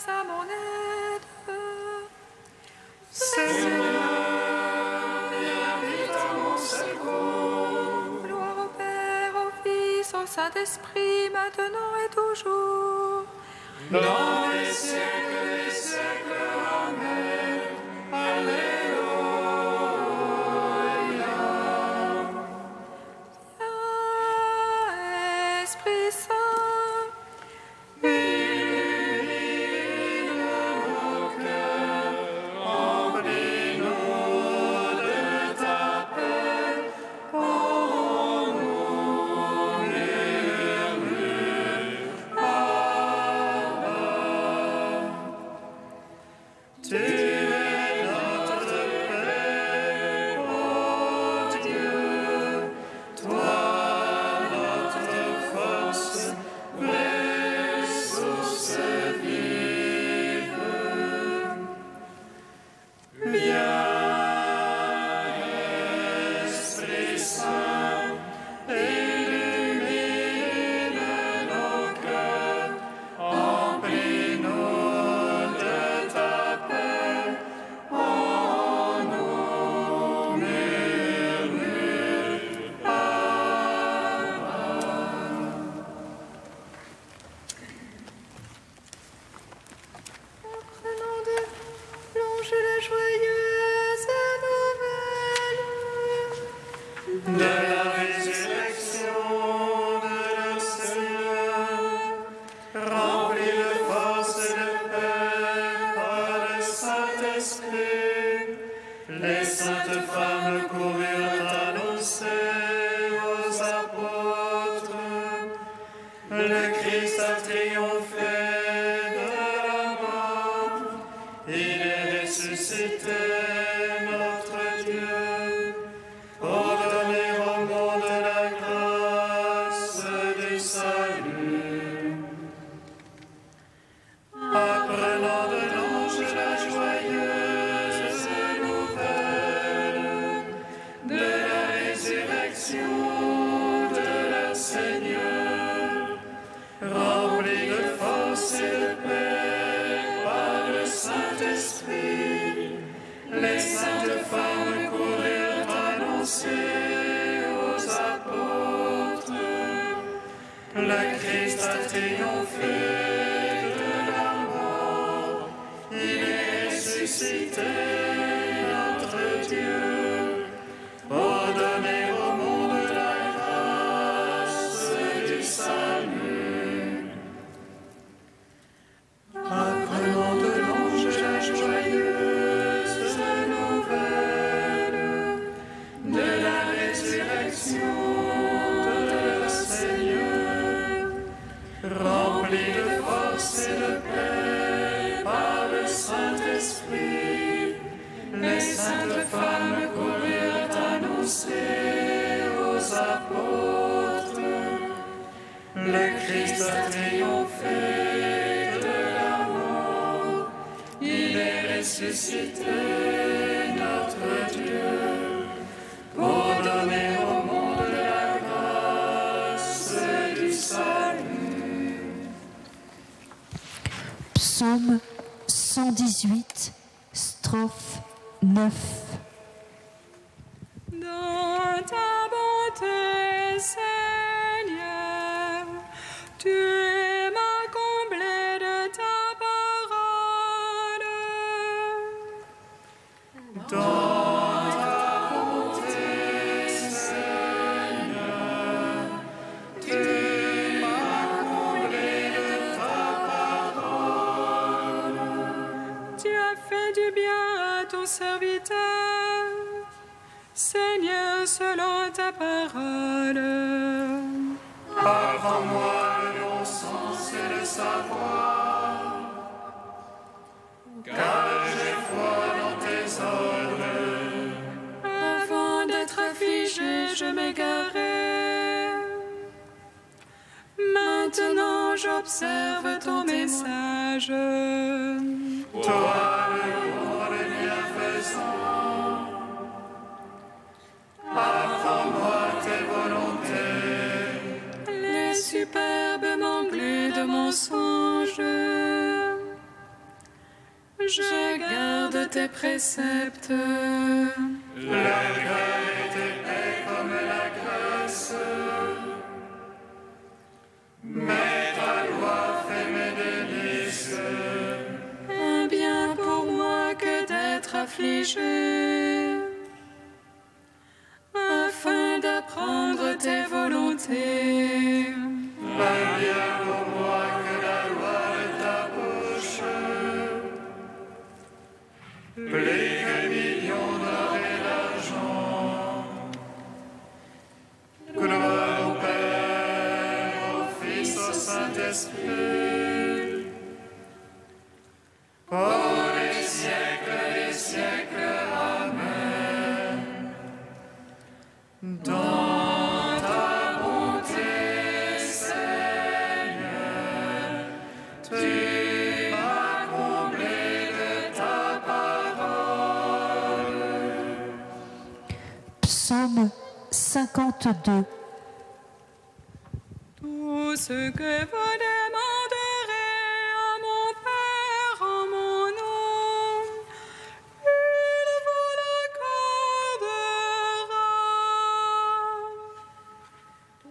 à mon aide. Seigneur, viens vite à mon secours. Gloire au Père, au Fils, au Saint-Esprit, maintenant et toujours. Dans les siècles des siècles, Amen. Alléluia. Viens, Esprit Saint, Illumine nos cœurs, remplis-nous de ta paix. Oh, nous murmure, Abba. Tu es notre Père, ô Dieu, toi notre force, vraie source vive. Viens, Esprit Saint, illumine nos cœurs, remplis-nous de ta paix. Oh, nous murmure, Abba. apprenons de l'ange la joyeuse nouvelle. De la résurrection de notre Seigneur, rempli de force et de paix par le Saint-Esprit, les saintes femmes coururent annoncer aux apôtres: le Christ a triomphé de la mort, il est ressuscité, notre Dieu, pour donner au monde la grâce du salut. Apprenant de l'ange la joyeuse nouvelle de la résurrection de leur Seigneur, rempli de force et de paix par le Saint-Esprit, les saintes femmes coururent annoncer aux apôtres: le Christ a triomphé de la mort, il est ressuscité, notre Dieu, pour donner au monde la grâce du salut. Apprenons de l'ange la joyeuse nouvelle de la résurrection de leur Seigneur, rempli de force et de paix par le Saint-Esprit, les saintes femmes coururent annoncer aux apôtres: le Christ a triomphé de la mort, il est ressuscité, notre Dieu, pour donner au monde la grâce du salut. Psaume 118, strophe 9. Dans ta bonté, Seigneur, tu m'as comblé de ta parole. Dans ta bonté, Seigneur, tu m'as comblé de ta parole. Tu as fait du bien à ton serviteur, Seigneur, selon ta parole. Apprends-moi le bon sens et le savoir, car j'ai foi dans tes ordres. Avant d'être affligé, je m'égarais. Maintenant, j'observe ton message. Toi, le bon, le bienfaisant, apprends-moi tes volontés. Les superbes m'engluent de mensonges. Je garde tes préceptes. L'orgueil est comme la graisse, mais ta loi fait mes délices. Un bien pour moi que d'être affligé, afin d'apprendre tes volontés. Un bien pour moi que la loi de ta bouche, plus que millions d'or et d'argent. Gloire au Père, au Fils, au Saint-Esprit, pour les siècles des siècles. Amen. Dans ta bonté, Seigneur, tu m'as comblé de ta parole. Psaume 52. Tout ce que vous demanderez à mon Père en mon nom, il vous l'accordera.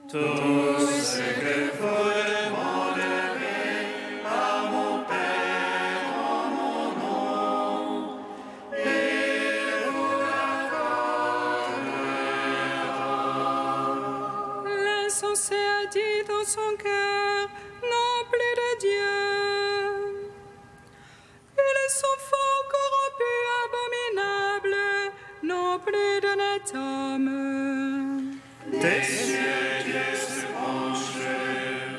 Tout ce que vous demanderez à mon Père en mon nom, il vous l'accordera. L'insensé a dit dans son cœur, non plus de Dieu. Ils sont fort corrompus, abominables, non plus de net homme. Des cieux, Dieu se penche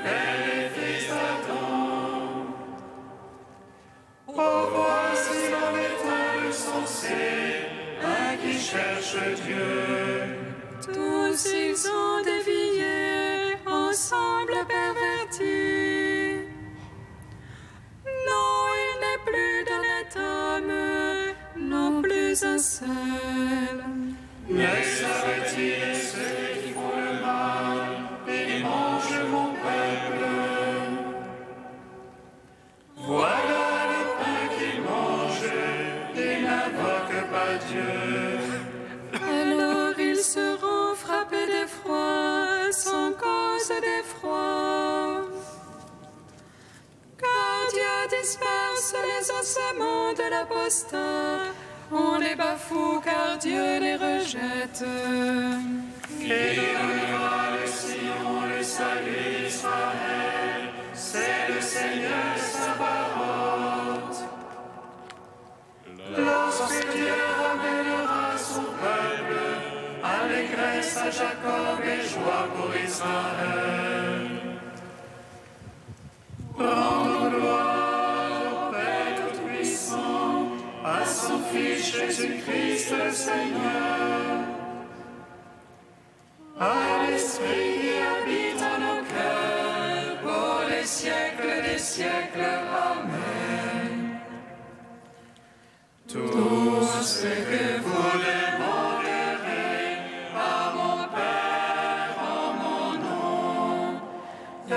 vers les fils d'Adam. Oh, voici dans les temps sensés un qui cherche Dieu. Tous ils ont dévié, ensemble pervertis. Non, il n'est plus de net homme, non plus un seul. Ne savent-ils ceux qui font le mal et mangent mon peuple? Voilà le pain qu'ils mangent et n'invoquent pas Dieu. Alors ils seront frappés d'effroi, sans cause d'effroi. Car Dieu disperse les ossements de l'apostat. On les bafoue car Dieu les rejette. Qui donnera le Sion, le salut d'Israël, c'est le Seigneur Sabaoth. Lorsque Dieu ramènera son peuple, allégresse à Jacob et joie pour Israël. Rendons gloire au Père Tout-Puissant, à son Fils Jésus-Christ le Seigneur, à l'Esprit qui habite en nos cœurs, pour les siècles des siècles. Amen. Tout ce que vous demanderez à mon Père en mon nom, il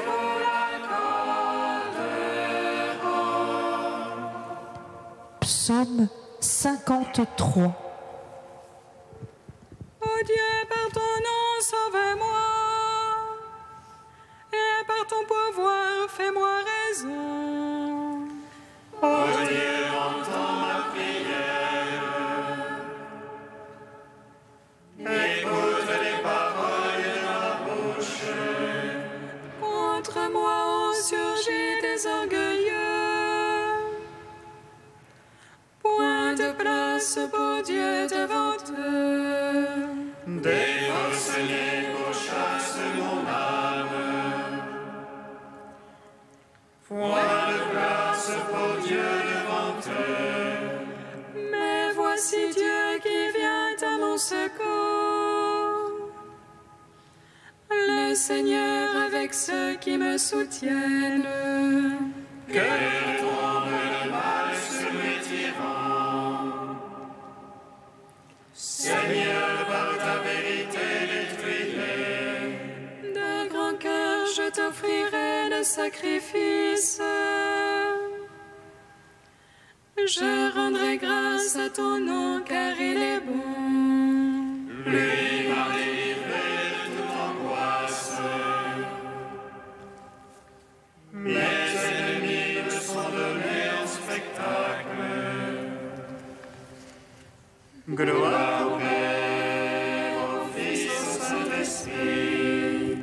vous l'accordera. Psaume 53. Ô Dieu, par ton nom, sauve-moi, et par ton pouvoir, fais-moi raison. Ô Dieu, entends ma prière. Écoute les paroles de ma bouche. Contre moi ont surgi des orgueilleux. Point de place pour Dieu devant eux. Des forcenés pourchassent mon âme. Point de place pour Dieu devant eux. Mais voici Dieu qui vient à mon secours. Le Seigneur avec ceux qui me soutiennent. Que tombe le mal sur les tyrans. Seigneur, par ta vérité, détruis-les. D'un grand cœur, je t'offrirai le sacrifice. Je rendrai grâce à ton nom car il est bon. Lui m'a délivré de toute angoisse. Mes ennemis me sont donnés en spectacle. Gloire au Père, au Fils, au Saint-Esprit,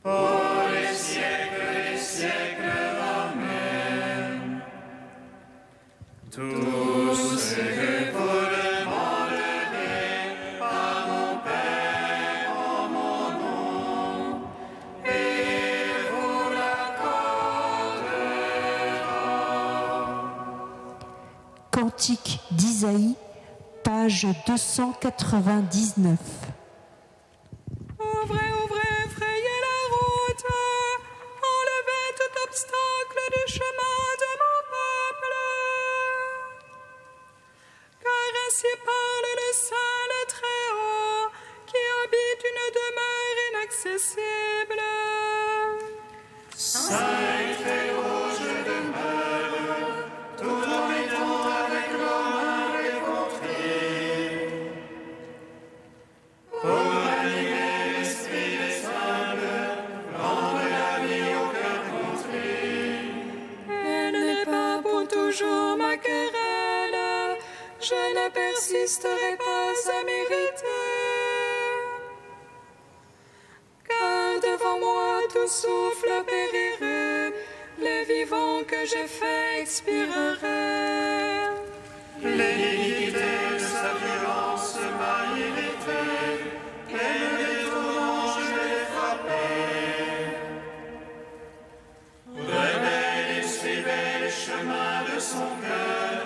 pour les siècles des siècles. Amen. Tout ce que vous demanderez à mon Père en mon nom, il vous l'accordera. Cantique d'Isaïe, page 299. Ouvrez, ouvrez, frayez la route, enlevez tout obstacle du chemin de mon peuple. Car ainsi parle le Saint, le Très-Haut, qui habite une demeure inaccessible. Saint et Très-Haut, je demeure, tout en étant avec l'homme humble et contrit. Pour animer l'esprit des humbles, rendre la vie au cœur contrit. Elle n'est pas pour toujours ma querelle, je ne persisterai pas à m'irriter. Car devant moi tout souffle périrait, les vivants que j'ai faits expireraient. L'iniquité de sa violence m'a irrité, et le détournement je l'ai frappé. Rebelle, il suivait les chemins de son cœur,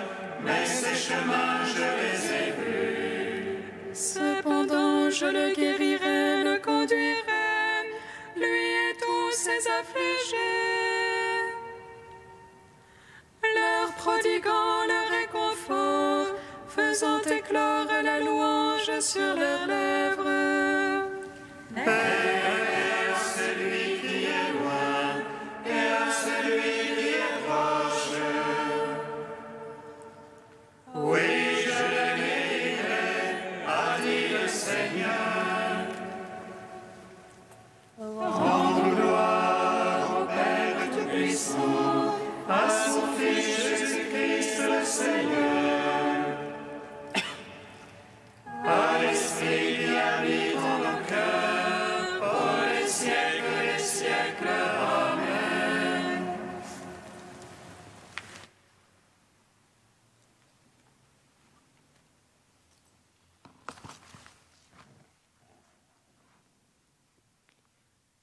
mais ces chemins je les ai vus. Cependant je le guérirai, le conduirai, lui et tous ses affligés, leur prodiguant le réconfort, faisant éclore la louange sur leurs lèvres. Père, à celui qui est loin, et à celui qui est proche. Oui, je le guérirai, a dit le Seigneur. Rendons gloire au Père Tout-Puissant, à son Fils Jésus-Christ le Seigneur, à l'Esprit qui habite en nos cœurs, pour les siècles des siècles. Amen.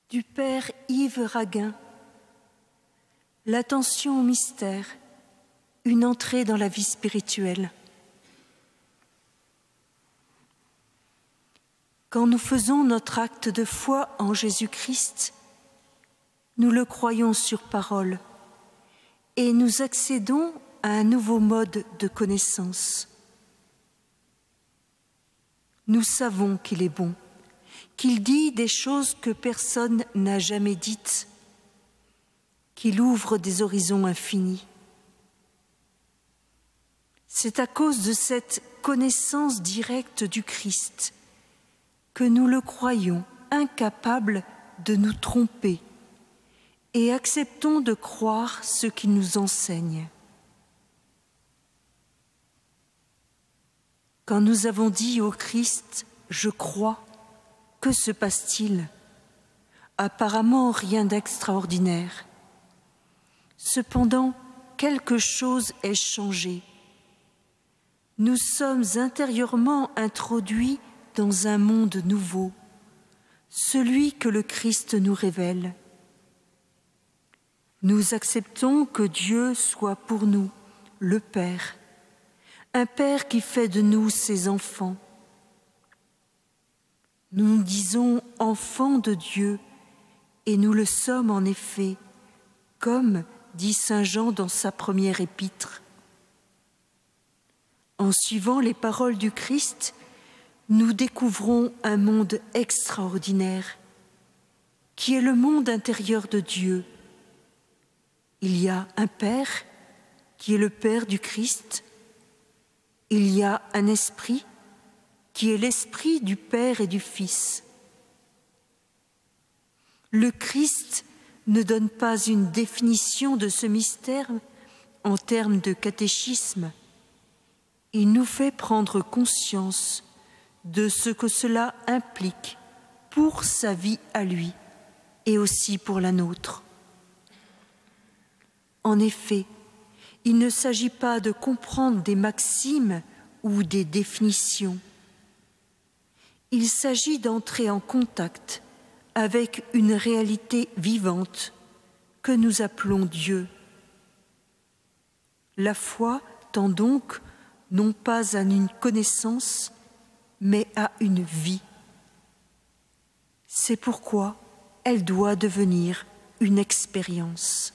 Du Père Yves Raguin. L'attention au mystère, une entrée dans la vie spirituelle. Quand nous faisons notre acte de foi en Jésus-Christ, nous le croyons sur parole et nous accédons à un nouveau mode de connaissance. Nous savons qu'il est bon, qu'il dit des choses que personne n'a jamais dites, qu'il ouvre des horizons infinis. C'est à cause de cette connaissance directe du Christ que nous le croyons incapable de nous tromper et acceptons de croire ce qu'il nous enseigne. Quand nous avons dit au Christ « Je crois », que se passe-t-il? Apparemment rien d'extraordinaire. Cependant, quelque chose est changé. Nous sommes intérieurement introduits dans un monde nouveau, celui que le Christ nous révèle. Nous acceptons que Dieu soit pour nous le Père, un Père qui fait de nous ses enfants. Nous nous disons enfants de Dieu, et nous le sommes en effet, comme dit saint Jean dans sa première épître. En suivant les paroles du Christ, nous découvrons un monde extraordinaire, qui est le monde intérieur de Dieu. Il y a un Père, qui est le Père du Christ. Il y a un esprit qui est l'esprit du Père et du Fils. Le Christ ne donne pas une définition de ce mystère en termes de catéchisme. Il nous fait prendre conscience de ce que cela implique pour sa vie à lui et aussi pour la nôtre. En effet, il ne s'agit pas de comprendre des maximes ou des définitions. Il s'agit d'entrer en contact avec une réalité vivante que nous appelons Dieu. La foi tend donc non pas à une connaissance, mais à une vie. C'est pourquoi elle doit devenir une expérience.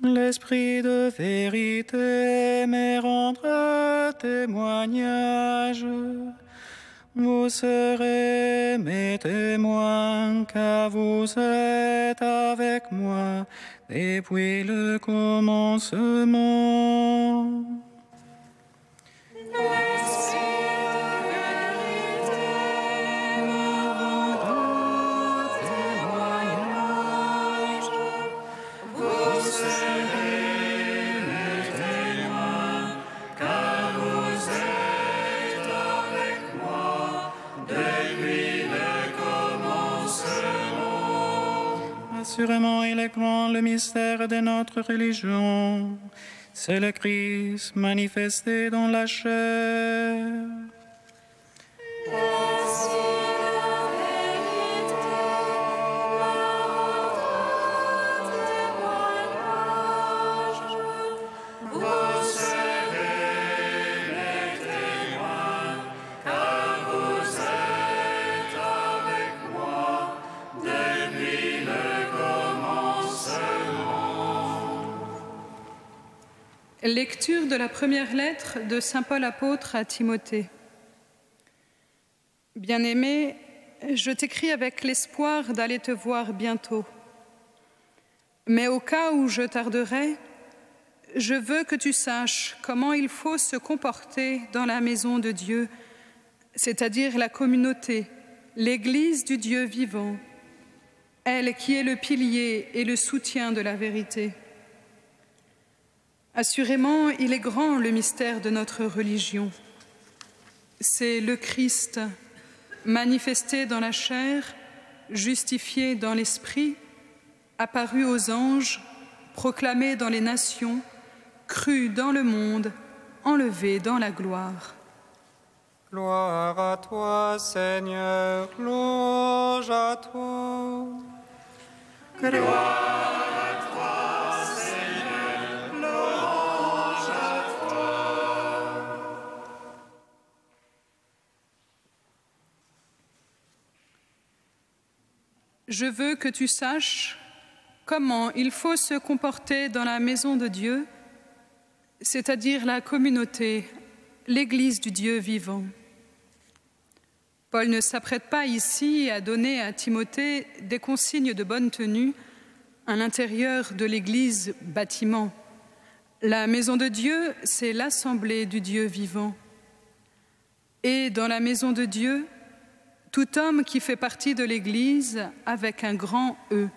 L'esprit de vérité me rendra témoignage. Vous serez mes témoins, car vous êtes avec moi depuis le commencement. Assurément, il est grand le mystère de notre religion. C'est le Christ manifesté dans la chair. Lecture de la première lettre de saint Paul apôtre à Timothée. Bien-aimé, je t'écris avec l'espoir d'aller te voir bientôt. Mais au cas où je tarderai, je veux que tu saches comment il faut se comporter dans la maison de Dieu, c'est-à-dire la communauté, l'Église du Dieu vivant, elle qui est le pilier et le soutien de la vérité. Assurément, il est grand le mystère de notre religion. C'est le Christ, manifesté dans la chair, justifié dans l'esprit, apparu aux anges, proclamé dans les nations, cru dans le monde, enlevé dans la gloire. Gloire à toi, Seigneur, louange à toi. Gloire à toi, Seigneur, louange à toi. Je veux que tu saches comment il faut se comporter dans la maison de Dieu, c'est-à-dire la communauté, l'Église du Dieu vivant. Paul ne s'apprête pas ici à donner à Timothée des consignes de bonne tenue à l'intérieur de l'Église bâtiment. La maison de Dieu, c'est l'assemblée du Dieu vivant. Et dans la maison de Dieu, tout homme qui fait partie de l'Église avec un grand E.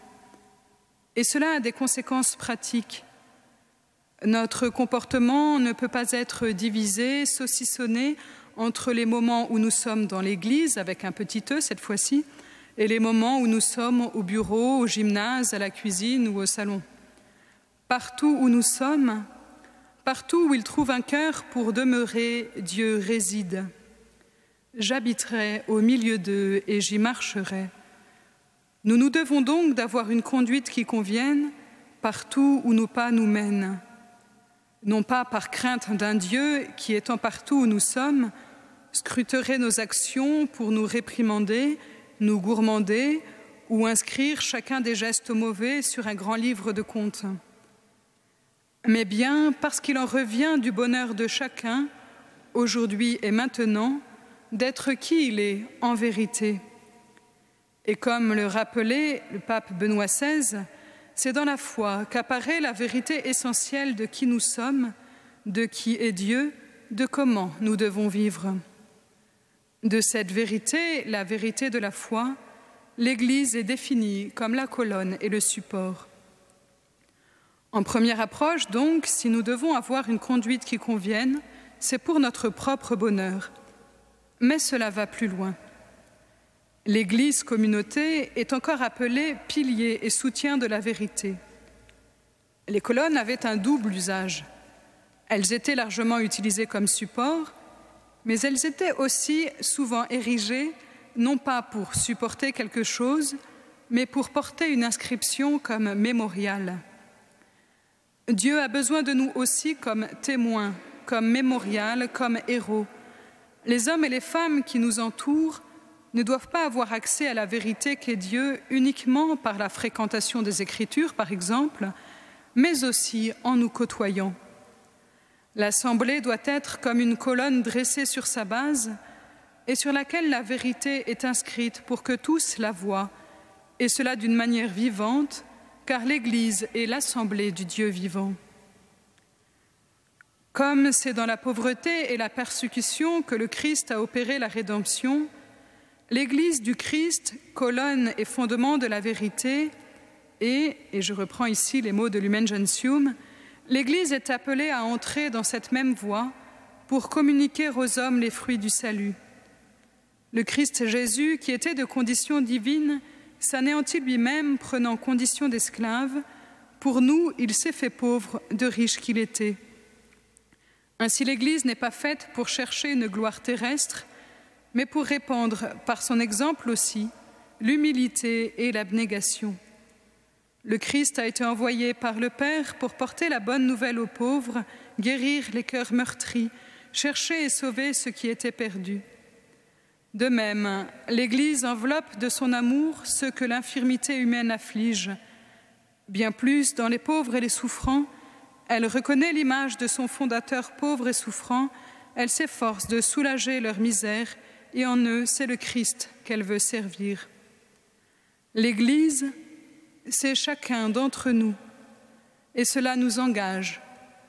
Et cela a des conséquences pratiques. Notre comportement ne peut pas être divisé, saucissonné entre les moments où nous sommes dans l'Église, avec un petit E cette fois-ci, et les moments où nous sommes au bureau, au gymnase, à la cuisine ou au salon. Partout où nous sommes, partout où il trouve un cœur pour demeurer, Dieu réside. J'habiterai au milieu d'eux et j'y marcherai. Nous nous devons donc d'avoir une conduite qui convienne partout où nos pas nous mènent. Non pas par crainte d'un Dieu qui, étant partout où nous sommes, scruterait nos actions pour nous réprimander, nous gourmander ou inscrire chacun des gestes mauvais sur un grand livre de comptes. Mais bien parce qu'il en revient du bonheur de chacun, aujourd'hui et maintenant, d'être qui il est en vérité. Et comme le rappelait le pape Benoît XVI, c'est dans la foi qu'apparaît la vérité essentielle de qui nous sommes, de qui est Dieu, de comment nous devons vivre. De cette vérité, la vérité de la foi, l'Église est définie comme la colonne et le support. En première approche, donc, si nous devons avoir une conduite qui convienne, c'est pour notre propre bonheur. Mais cela va plus loin. L'Église communauté est encore appelée pilier et soutien de la vérité. Les colonnes avaient un double usage. Elles étaient largement utilisées comme support, mais elles étaient aussi souvent érigées, non pas pour supporter quelque chose, mais pour porter une inscription comme mémorial. Dieu a besoin de nous aussi comme témoins, comme mémorial, comme héros. Les hommes et les femmes qui nous entourent ne doivent pas avoir accès à la vérité qu'est Dieu uniquement par la fréquentation des Écritures, par exemple, mais aussi en nous côtoyant. L'Assemblée doit être comme une colonne dressée sur sa base et sur laquelle la vérité est inscrite pour que tous la voient, et cela d'une manière vivante, car l'Église est l'Assemblée du Dieu vivant. Comme c'est dans la pauvreté et la persécution que le Christ a opéré la rédemption, l'Église du Christ, colonne et fondement de la vérité, et je reprends ici les mots de Lumen Gentium, l'Église est appelée à entrer dans cette même voie pour communiquer aux hommes les fruits du salut. Le Christ Jésus, qui était de condition divine, s'anéantit lui-même, prenant condition d'esclave. Pour nous, il s'est fait pauvre, de riche qu'il était. Ainsi, l'Église n'est pas faite pour chercher une gloire terrestre, mais pour répandre, par son exemple aussi, l'humilité et l'abnégation. Le Christ a été envoyé par le Père pour porter la bonne nouvelle aux pauvres, guérir les cœurs meurtris, chercher et sauver ceux qui étaient perdus. De même, l'Église enveloppe de son amour ceux que l'infirmité humaine afflige. Bien plus, dans les pauvres et les souffrants, elle reconnaît l'image de son fondateur pauvre et souffrant, elle s'efforce de soulager leur misère, et en eux, c'est le Christ qu'elle veut servir. L'Église, c'est chacun d'entre nous, et cela nous engage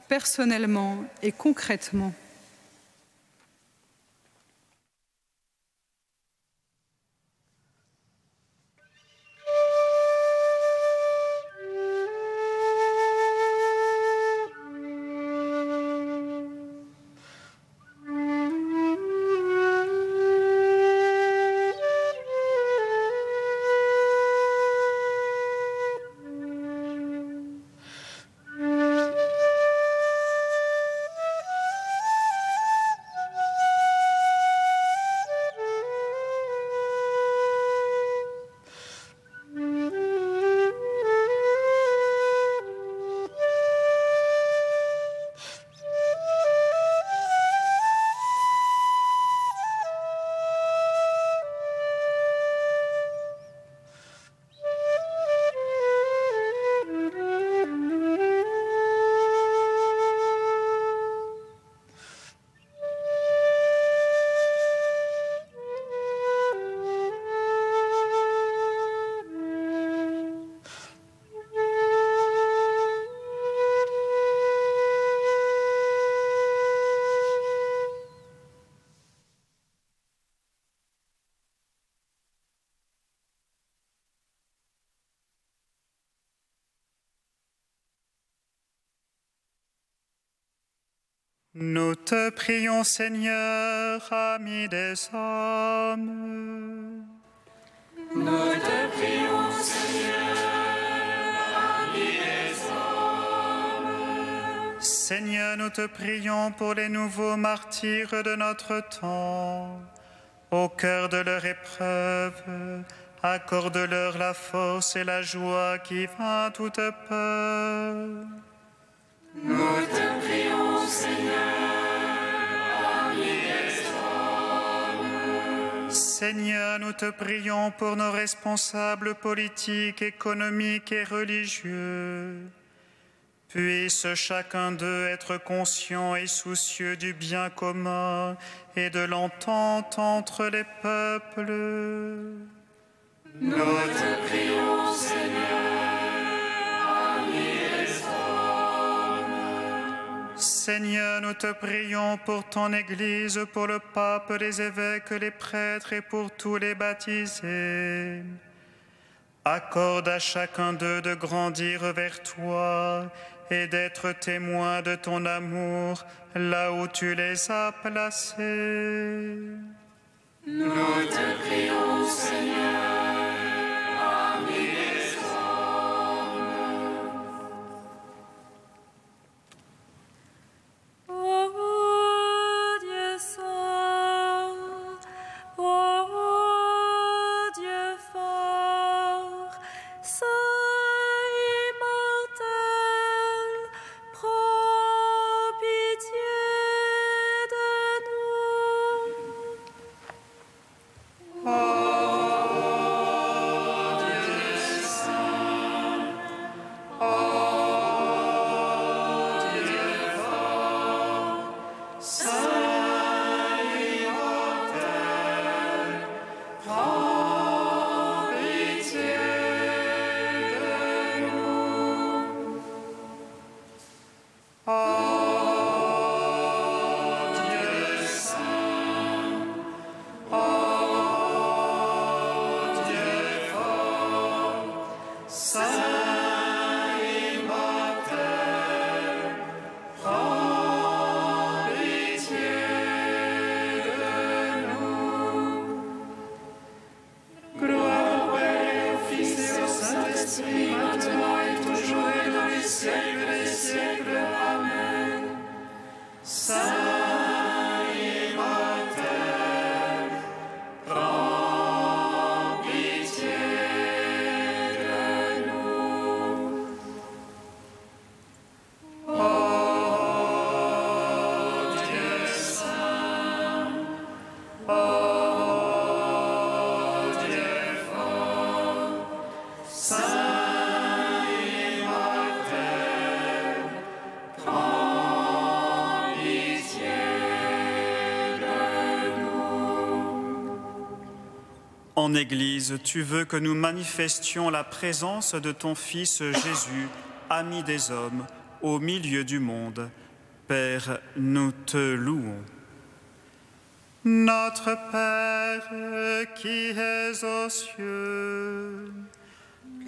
personnellement et concrètement. Nous te prions, Seigneur, ami des hommes. Nous te prions, Seigneur, ami des hommes. Seigneur, nous te prions pour les nouveaux martyrs de notre temps. Au cœur de leur épreuve, accorde-leur la force et la joie qui vainc toute peur. Nous te prions, Seigneur, ami des hommes. Seigneur, nous te prions pour nos responsables politiques, économiques et religieux. Puisse chacun d'eux être conscient et soucieux du bien commun et de l'entente entre les peuples. Nous te prions, Seigneur, ami des hommes. Seigneur, nous te prions pour ton Église, pour le pape, les évêques, les prêtres et pour tous les baptisés. Accorde à chacun d'eux de grandir vers toi et d'être témoins de ton amour là où tu les as placés. Nous te prions, Seigneur, ami des hommes. Ô Dieu saint, ô Dieu fort, saint immortel, prends pitié de nous. En Église, tu veux que nous manifestions la présence de ton Fils Jésus, ami des hommes, au milieu du monde. Père, nous te louons. Notre Père qui es aux cieux,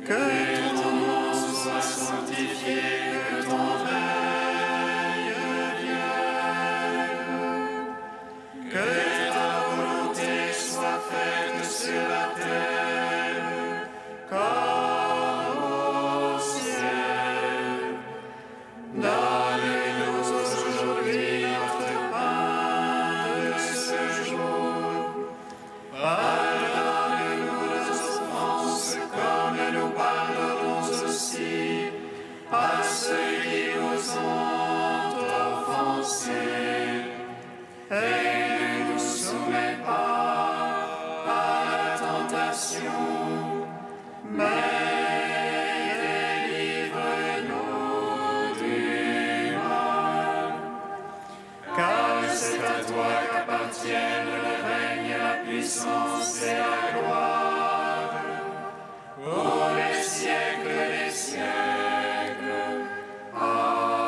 que ton nom soit sanctifié, que ton règne vienne, que ta volonté soit faite sur la terre comme au ciel. Donne-nous aujourd'hui notre pain de ce jour. Pardonne-nous nos offenses comme nous pardonnons aussi à ceux qui nous ont offensés. Et ne nous soumets pas à la tentation, mais délivre-nous du mal. Car c'est à toi qu'appartiennent le règne, la puissance et la gloire, pour les siècles des siècles. Amen.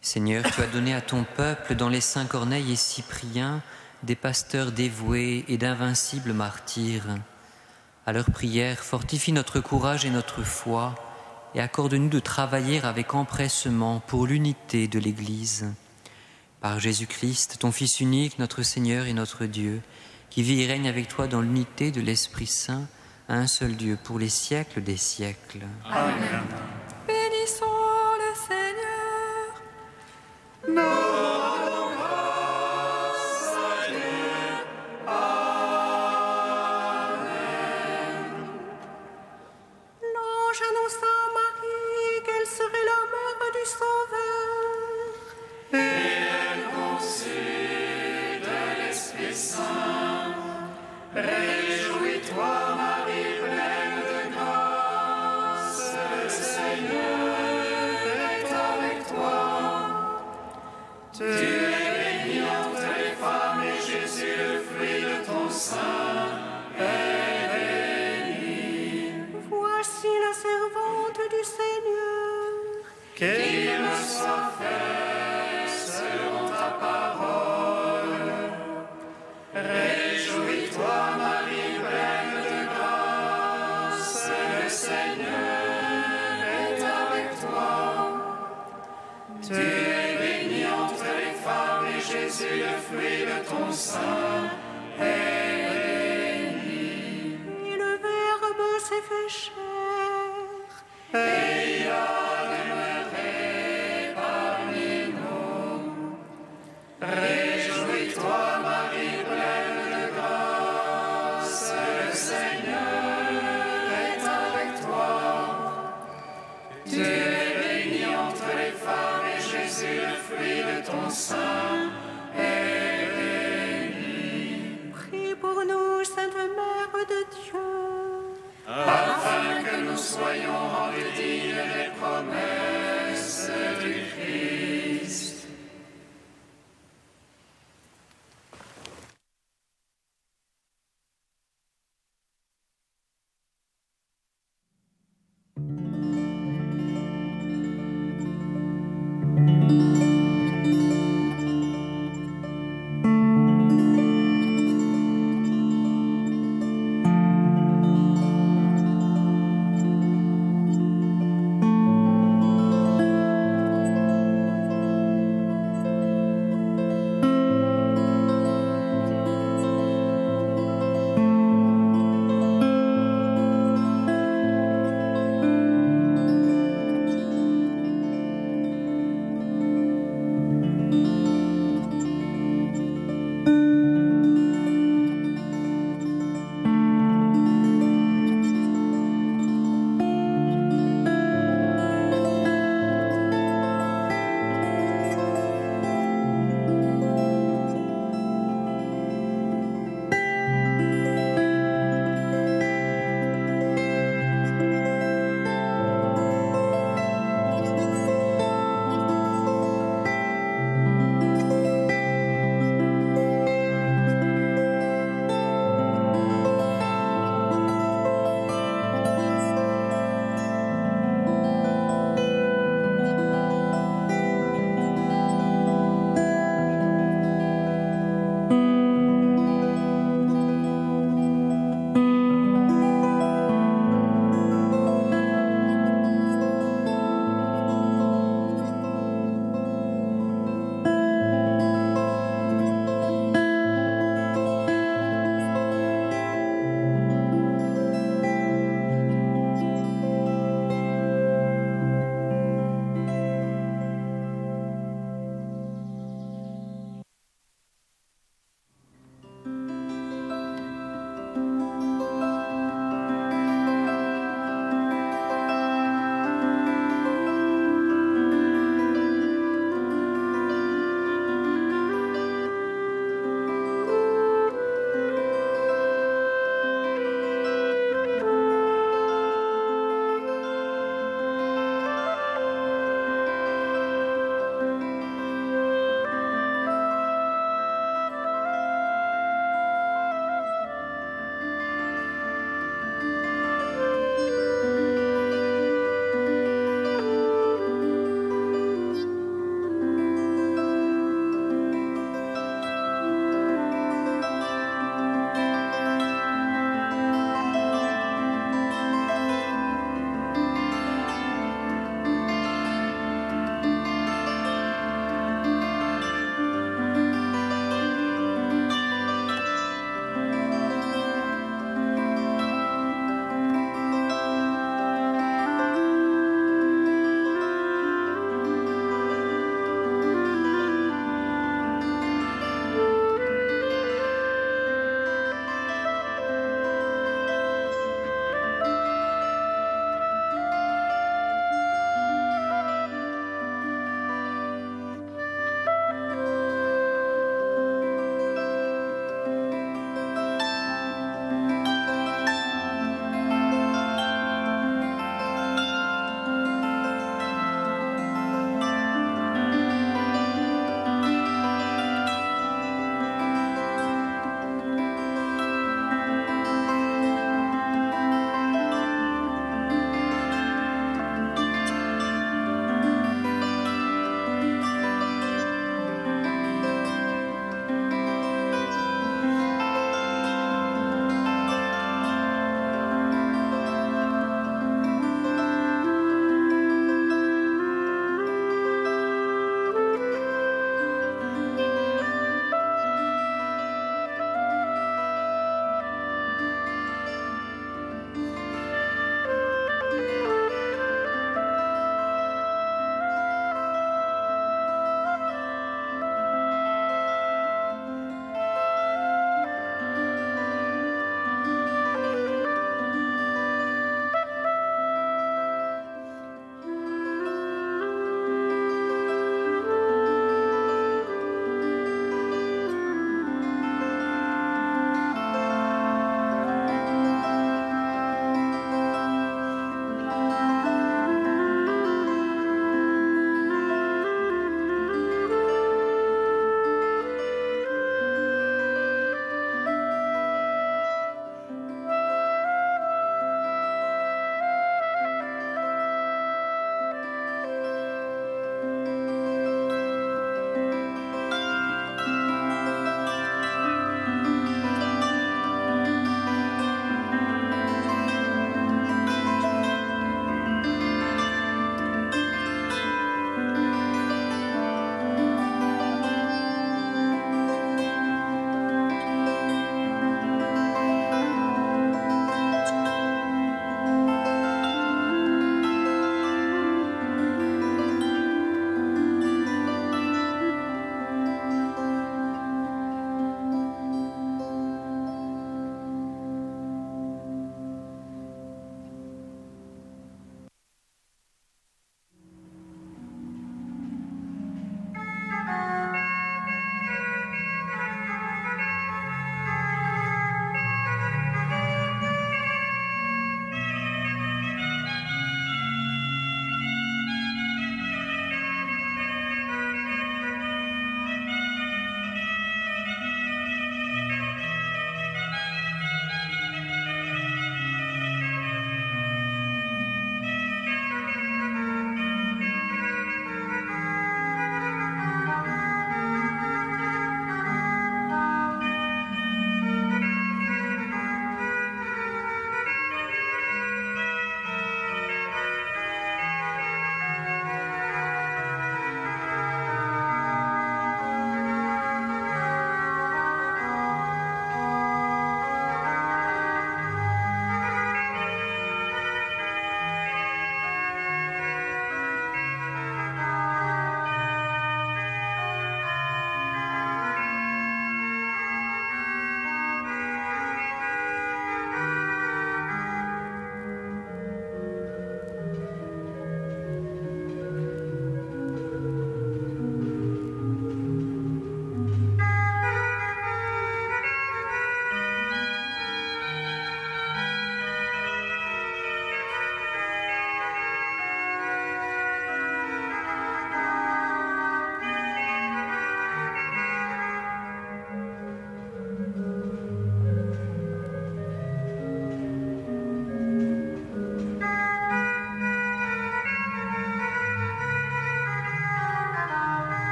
Seigneur, tu as donné à ton peuple, dans les saints Corneille et Cyprien, des pasteurs dévoués et d'invincibles martyrs. À leur prière, fortifie notre courage et notre foi, et accorde-nous de travailler avec empressement pour l'unité de l'Église. Par Jésus-Christ, ton Fils unique, notre Seigneur et notre Dieu, qui vit et règne avec toi dans l'unité de l'Esprit Saint, un seul Dieu pour les siècles des siècles. Amen. Bénissons le Seigneur. L'ange annonça à Marie qu'elle serait la mère du Sauveur. Réjouis-toi, Marie, pleine de grâce, le Seigneur est avec toi. Tu es bénie entre les femmes et Jésus, le fruit de ton sein, est béni. Voici la servante du Seigneur. Qu'il me soit fait selon ta parole. Réjouis-toi, Marie, pleine de grâce, le Seigneur est avec toi. Tu es bénie entre les femmes et Jésus, le fruit de ton sein, est béni. Et le Verbe s'est fait chair. Et il a demeuré parmi nous. Réjouis-toi, Marie, pleine de grâce, le Seigneur est avec toi. Tu es bénie entre les femmes et Jésus, le fruit de ton sein, est béni. Prie pour nous, Sainte Mère de Dieu. Afin que nous soyons rendus dignes des promesses du Christ.